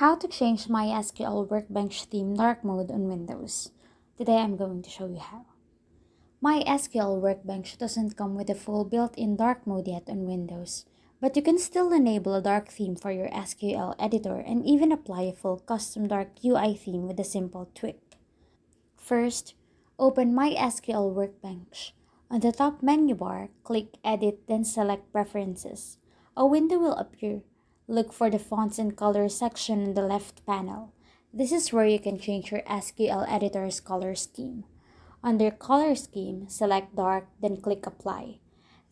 How to change MySQL Workbench Theme dark mode on Windows. Today I'm going to show you how. MySQL Workbench doesn't come with a full built-in dark mode yet on Windows, but you can still enable a dark theme for your SQL editor and even apply a full custom dark UI theme with a simple tweak. First, open MySQL Workbench. On the top menu bar, click Edit, then select Preferences. A window will appear. Look for the Fonts and Colors section in the left panel. This is where you can change your SQL editor's color scheme. Under Color Scheme, select Dark, then click Apply.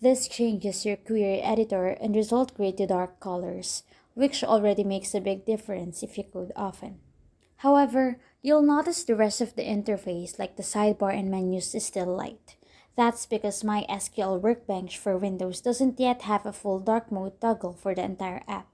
This changes your query editor and result gray to dark colors, which already makes a big difference if you code often. However, you'll notice the rest of the interface, like the sidebar and menus, is still light. That's because MySQL Workbench for Windows doesn't yet have a full dark mode toggle for the entire app.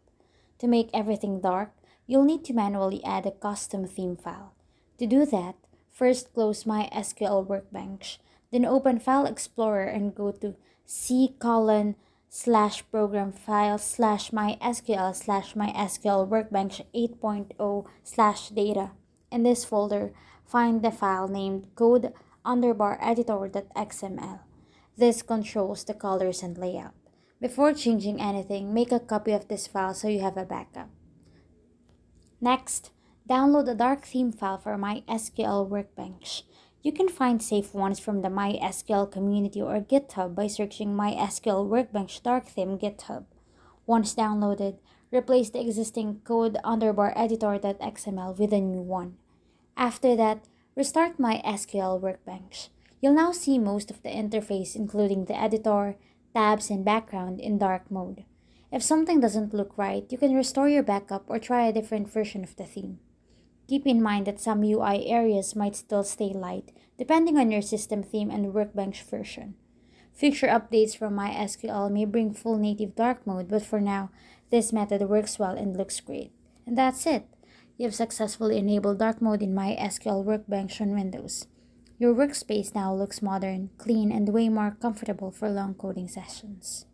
To make everything dark, you'll need to manually add a custom theme file. To do that, first close MySQL Workbench, then open File Explorer and go to c:/program files/mysql/mysql workbench 8.0/data. In this folder, find the file named code_editor.xml. This controls the colors and layout. Before changing anything, make a copy of this file so you have a backup. Next, download a dark theme file for MySQL Workbench. You can find safe ones from the MySQL community or GitHub by searching MySQL Workbench Dark Theme GitHub. Once downloaded, replace the existing code_editor.xml with a new one. After that, restart MySQL Workbench. You'll now see most of the interface, including the editor, tabs, and background in dark mode. If something doesn't look right, you can restore your backup or try a different version of the theme. Keep in mind that some UI areas might still stay light, depending on your system theme and Workbench version. Future updates from MySQL may bring full native dark mode, but for now, this method works well and looks great. And that's it. You've successfully enabled dark mode in MySQL Workbench on Windows. Your workspace now looks modern, clean, and way more comfortable for long coding sessions.